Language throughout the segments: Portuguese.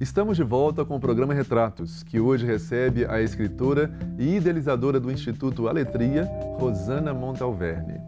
Estamos de volta com o programa Retratos, que hoje recebe a escritora e idealizadora do Instituto Aletria, Rosana Montalverne.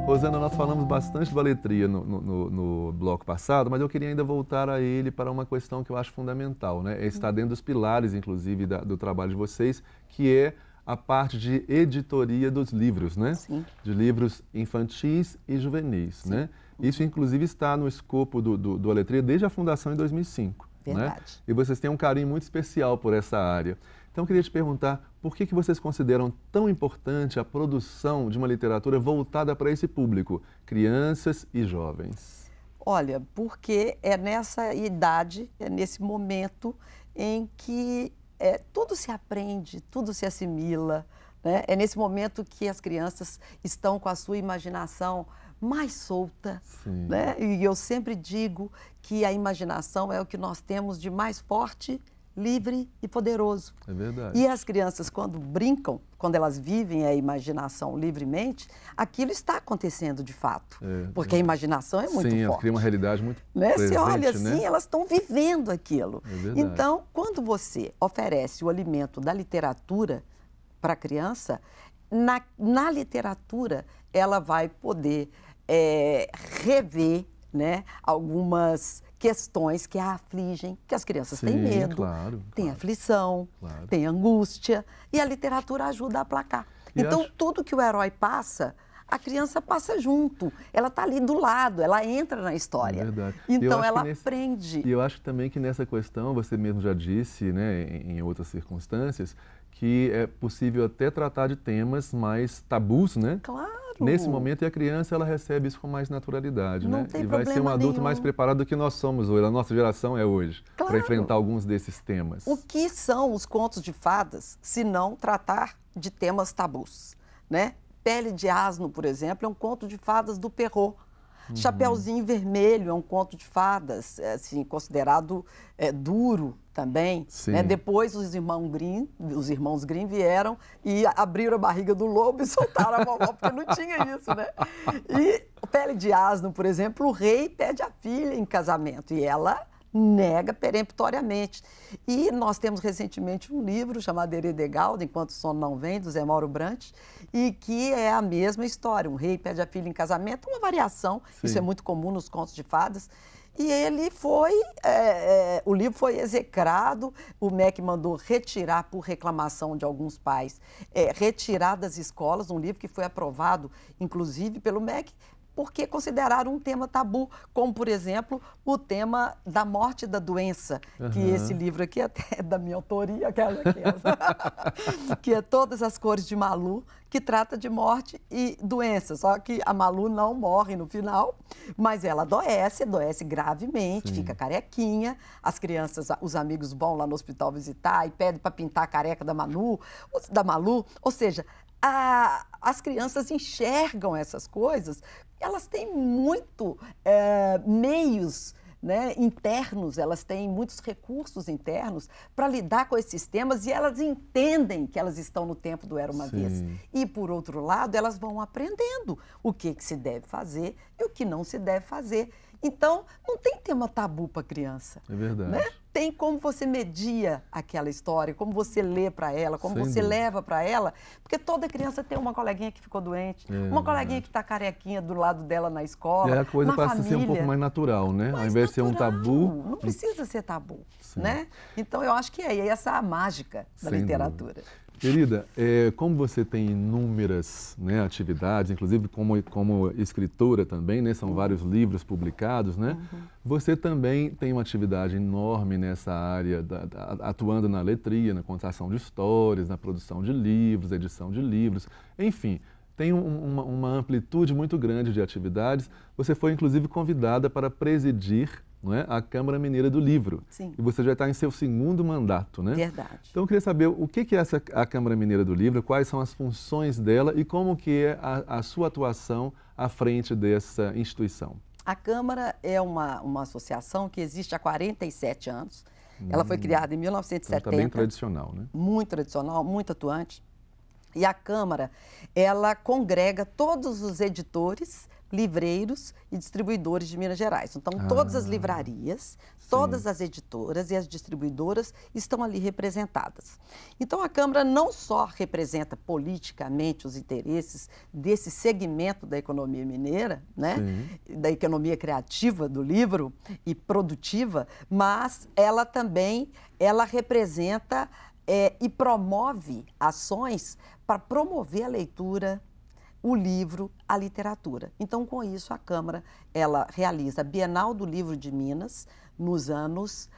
Rosana, nós falamos bastante do Aletria no bloco passado, mas eu queria ainda voltar a ele para uma questão que eu acho fundamental, né? Está dentro dos pilares, inclusive, do trabalho de vocês, que é a parte de editoria dos livros, né? Sim. De livros infantis e juvenis, Sim. né? Isso, inclusive, está no escopo do Aletria desde a fundação em 2005. Verdade. Né? E vocês têm um carinho muito especial por essa área. Então, eu queria te perguntar, por que vocês consideram tão importante a produção de uma literatura voltada para esse público, crianças e jovens? Olha, porque é nessa idade, é nesse momento em que tudo se aprende, tudo se assimila, né? É nesse momento que as crianças estão com a sua imaginação mais solta, né? E eu sempre digo que a imaginação é o que nós temos de mais forte, livre e poderoso. É verdade. E as crianças, quando brincam, quando elas vivem a imaginação livremente, aquilo está acontecendo de fato. Porque a imaginação é muito forte. forte. Sim, cria uma realidade muito presente, você olha né? assim, elas estão vivendo aquilo. É verdade. Então, quando você oferece o alimento da literatura para a criança, na literatura ela vai poder rever, né, algumas questões que a afligem, que as crianças têm medo, têm aflição, têm angústia, e a literatura ajuda a aplacar. Então, tudo que o herói passa, a criança passa junto, ela está ali do lado, ela entra na história. É verdade. Então, ela aprende. E eu acho também que nessa questão, você mesmo já disse, né, em outras circunstâncias, que é possível até tratar de temas mais tabus, né? Claro. Nesse momento, e a criança, ela recebe isso com mais naturalidade, Não né? tem e vai ser um adulto mais preparado do que nós somos hoje, a nossa geração é hoje, para enfrentar alguns desses temas. O que são os contos de fadas, se não tratar de temas tabus, né? Pele de Asno, por exemplo, é um conto de fadas do Perrault. Chapeuzinho Vermelho é um conto de fadas, assim, considerado duro também. Né? Depois os irmãos Grimm vieram e abriram a barriga do lobo e soltaram a vovó, porque não tinha isso, né? E Pele de Asno, por exemplo, o rei pede a filha em casamento e ela nega peremptoriamente. E nós temos recentemente um livro chamado Heredegalda, Enquanto o Sono Não Vem, do Zé Mauro Brandt, e que é a mesma história. Um rei pede a filha em casamento, uma variação, isso é muito comum nos contos de fadas. E ele foi, o livro foi execrado, o MEC mandou retirar por reclamação de alguns pais, retirar das escolas, um livro que foi aprovado, inclusive, pelo MEC, porque consideraram um tema tabu, como, por exemplo, o tema da morte e da doença, que esse livro aqui até é da minha autoria, que é Todas as Cores de Malu, que trata de morte e doença, só que a Malu não morre no final, mas ela adoece gravemente, fica carequinha, as crianças, os amigos vão lá no hospital visitar e pedem para pintar a careca da Malu, ou seja, as crianças enxergam essas coisas, elas têm muito meios, né, internos, elas têm muitos recursos internos para lidar com esses temas e elas entendem que elas estão no tempo do Era Uma Vez. E, por outro lado, elas vão aprendendo o que se deve fazer e o que não se deve fazer. Então, não tem tema tabu para a criança. É verdade. Né? Tem como você media aquela história, como você lê para ela, como você leva para ela, porque toda criança tem uma coleguinha que ficou doente, uma coleguinha que está carequinha do lado dela na escola, a coisa passa a ser um pouco mais natural, né? Ao invés de ser um tabu... Não precisa ser tabu, né? Então, eu acho que é essa a mágica da literatura. Querida, como você tem inúmeras, né, atividades, inclusive como escritora também, né, são vários livros publicados, né? Você também tem uma atividade enorme nessa área, atuando na letria, na contação de histórias, na produção de livros, edição de livros, enfim, tem uma amplitude muito grande de atividades. Você foi, inclusive, convidada para presidir, não é, a Câmara Mineira do Livro. Sim. E você já está em seu segundo mandato, né? Verdade. Então, eu queria saber o que é a Câmara Mineira do Livro, quais são as funções dela e como que é a sua atuação à frente dessa instituição. A Câmara é uma associação que existe há 47 anos. Ela foi criada em 1970. Então, está bem tradicional, né? Muito tradicional, muito atuante. E a Câmara, ela congrega todos os editores livreiros e distribuidores de Minas Gerais. Então, todas as livrarias, todas as editoras e as distribuidoras estão ali representadas. Então, a Câmara não só representa politicamente os interesses desse segmento da economia mineira, né? Da economia criativa do livro e produtiva, mas ela também representa e promove ações para promover a leitura, o livro, a literatura. Então, com isso, a Câmara ela realiza a Bienal do Livro de Minas nos anos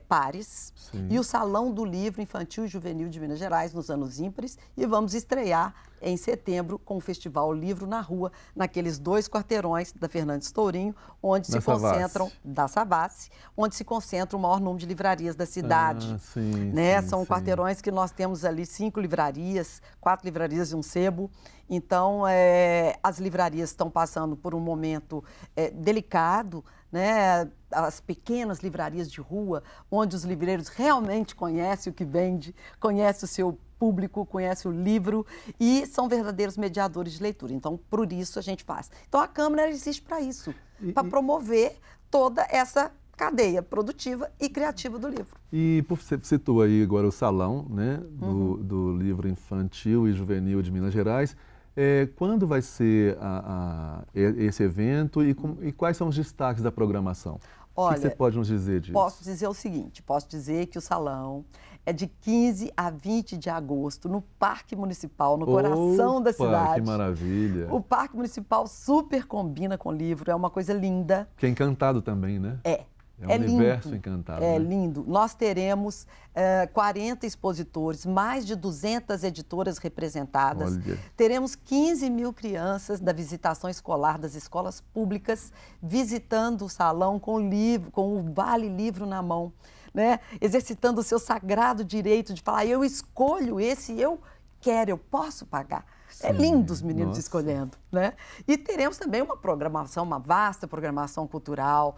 pares e o Salão do Livro Infantil e Juvenil de Minas Gerais nos anos ímpares, e vamos estrear em setembro com o Festival Livro na Rua, naqueles 2 quarteirões da Fernandes Tourinho, onde se concentram, da Savassi, onde se concentra o maior número de livrarias da cidade. São quarteirões que nós temos ali 5 livrarias, 4 livrarias e um sebo. Então, as livrarias estão passando por um momento delicado, né? As pequenas livrarias de rua, onde os livreiros realmente conhecem o que vende, conhecem o seu público, conhecem o livro e são verdadeiros mediadores de leitura. Então, por isso a gente faz. Então, a Câmara existe para isso, para promover toda essa cadeia produtiva e criativa do livro. E você citou aí agora o Salão, né, do Livro Infantil e Juvenil de Minas Gerais. Quando vai ser esse evento e quais são os destaques da programação? Olha, o que você pode nos dizer disso? Posso dizer o seguinte, posso dizer que o salão é de 15 a 20 de agosto no Parque Municipal, no coração da cidade. Que maravilha! O Parque Municipal super combina com o livro, é uma coisa linda. Que é encantado também, né? É um universo encantado. É lindo. Nós teremos 40 expositores, mais de 200 editoras representadas. Olha. Teremos 15 mil crianças da visitação escolar das escolas públicas visitando o salão com o Vale Livro na mão, né? Exercitando o seu sagrado direito de falar, eu escolho esse, eu quero, eu posso pagar. É lindo os meninos escolhendo, né? E teremos também uma programação, uma vasta programação cultural,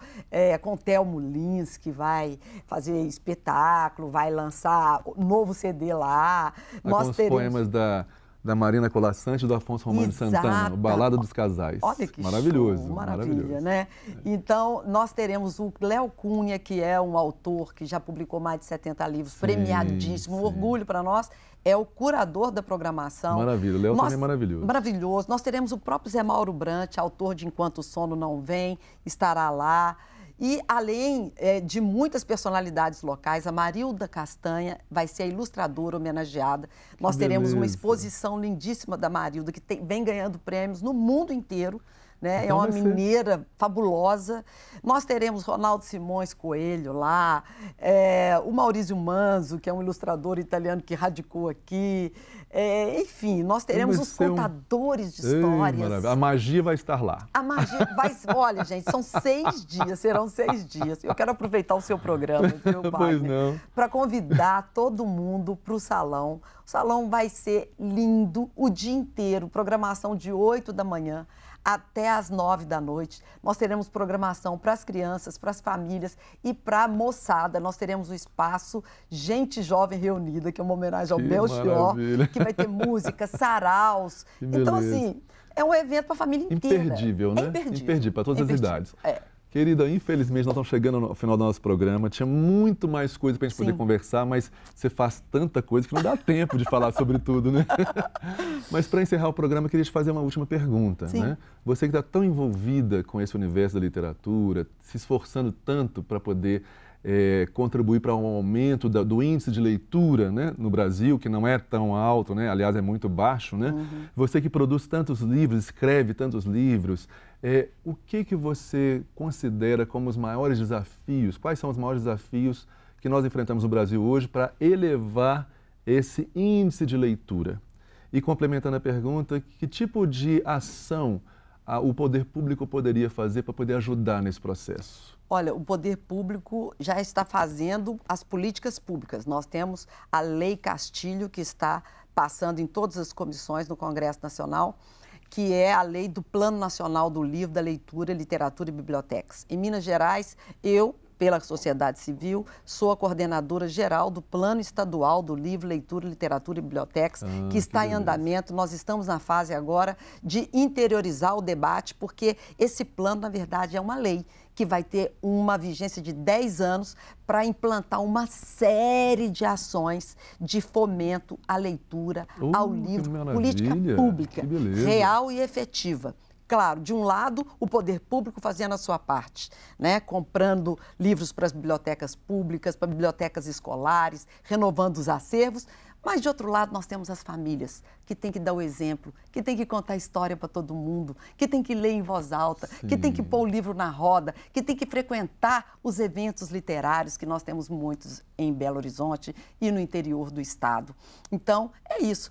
com Thelmo Lins, que vai fazer espetáculo, vai lançar novo CD lá. Nós com teremos... os poemas da Marina Colaçante e do Afonso Romano de Santana, o Balada dos Casais. Olha que maravilhoso, show, maravilha, maravilhoso. Né? Então, nós teremos o Léo Cunha, que é um autor que já publicou mais de 70 livros, premiadíssimo, um orgulho para nós. É o curador da programação. Maravilha, o Léo também é maravilhoso. Maravilhoso. Nós teremos o próprio Zé Mauro Brant, autor de Enquanto o Sono Não Vem, estará lá. E, além de muitas personalidades locais, a Marilda Castanha vai ser a ilustradora homenageada. Nós teremos uma exposição lindíssima da Marilda, que vem ganhando prêmios no mundo inteiro. Né? Então, é uma mineira fabulosa. Nós teremos Ronaldo Simões Coelho lá, o Maurício Manzo, que é um ilustrador italiano que radicou aqui. Enfim, nós teremos os contadores de histórias. A magia vai estar lá. A magia vai... Olha, gente, são 6 dias, serão 6 dias. Eu quero aproveitar o seu programa, viu, Wagner? Para convidar todo mundo para o salão. O salão vai ser lindo o dia inteiro, programação de 8 da manhã até às 9 da noite. Nós teremos programação para as crianças, para as famílias e para a moçada. Nós teremos o espaço Gente Jovem Reunida, que é uma homenagem ao Belchior, que vai ter música, saraus. Então, assim, é um evento para a família inteira. Imperdível, né? Imperdível, para todas as idades. É. Querida, infelizmente nós estamos chegando ao final do nosso programa. Tinha muito mais coisa para a gente poder conversar, mas você faz tanta coisa que não dá tempo de falar sobre tudo, né? Mas para encerrar o programa, eu queria te fazer uma última pergunta, né? Você que está tão envolvida com esse universo da literatura, se esforçando tanto para poder contribuir para um aumento do índice de leitura, né, no Brasil, que não é tão alto, né? Aliás, é muito baixo, né? Você que produz tantos livros, escreve tantos livros, o que você considera como os maiores desafios? Quais são os maiores desafios que nós enfrentamos no Brasil hoje para elevar esse índice de leitura? E complementando a pergunta, que tipo de ação o poder público poderia fazer para poder ajudar nesse processo? Olha, o poder público já está fazendo as políticas públicas. Nós temos a Lei Castilho, que está passando em todas as comissões no Congresso Nacional, que é a lei do Plano Nacional do Livro, da Leitura, Literatura e Bibliotecas. Em Minas Gerais, eu pela sociedade civil, sou a coordenadora geral do Plano Estadual do Livro, Leitura, Literatura e Bibliotecas, que está em andamento. Nós estamos na fase agora de interiorizar o debate, porque esse plano, na verdade, é uma lei que vai ter uma vigência de 10 anos para implantar uma série de ações de fomento à leitura, ao livro, política pública, real e efetiva. Claro, de um lado, o poder público fazendo a sua parte, né? Comprando livros para as bibliotecas públicas, para bibliotecas escolares, renovando os acervos. Mas, de outro lado, nós temos as famílias, que têm que dar o exemplo, que têm que contar história para todo mundo, que têm que ler em voz alta, sim, que têm que pôr o livro na roda, que têm que frequentar os eventos literários, que nós temos muitos em Belo Horizonte e no interior do estado. Então, é isso.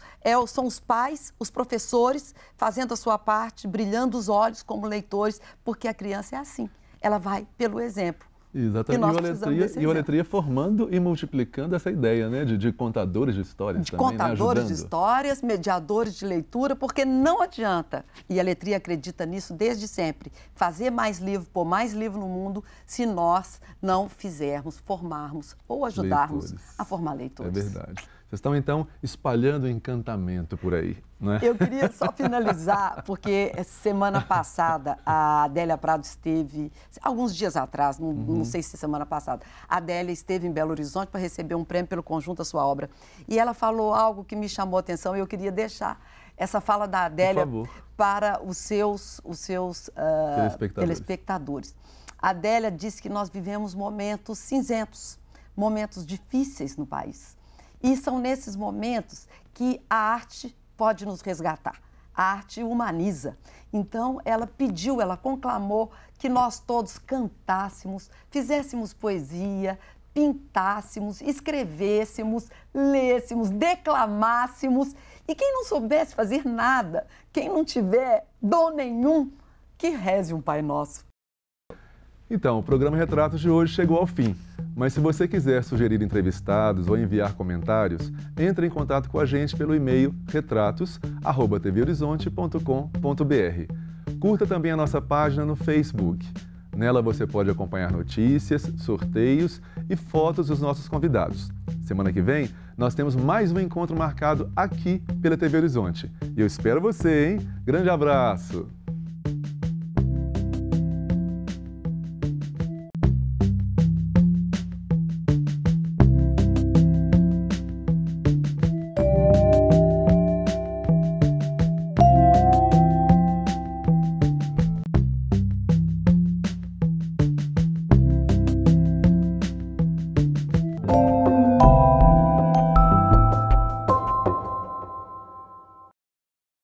São os pais, os professores, fazendo a sua parte, brilhando os olhos como leitores, porque a criança é assim, ela vai pelo exemplo. Exatamente. E o Letria formando e multiplicando essa ideia, né, de contadores de histórias também, contadores, né, de histórias, mediadores de leitura, porque não adianta, e a Letria acredita nisso desde sempre, fazer mais livro, pôr mais livro no mundo, se nós não fizermos, formarmos ou ajudarmos a formar leitores. É verdade. Vocês estão, então, espalhando encantamento por aí, não é? Eu queria só finalizar, porque semana passada a Adélia Prado esteve, alguns dias atrás, não sei se semana passada, a Adélia esteve em Belo Horizonte para receber um prêmio pelo conjunto da sua obra. E ela falou algo que me chamou a atenção e eu queria deixar essa fala da Adélia para os seus telespectadores. A Adélia disse que nós vivemos momentos cinzentos, momentos difíceis no país. E são nesses momentos que a arte pode nos resgatar. A arte humaniza. Então, ela pediu, ela conclamou que nós todos cantássemos, fizéssemos poesia, pintássemos, escrevêssemos, lêssemos, declamássemos. E quem não soubesse fazer nada, quem não tiver dom nenhum, que reze um Pai Nosso. Então, o programa Retratos de hoje chegou ao fim. Mas se você quiser sugerir entrevistados ou enviar comentários, entre em contato com a gente pelo e-mail retratos@tvhorizonte.com.br. Curta também a nossa página no Facebook. Nela você pode acompanhar notícias, sorteios e fotos dos nossos convidados. Semana que vem, nós temos mais um encontro marcado aqui pela TV Horizonte. E eu espero você, hein? Grande abraço!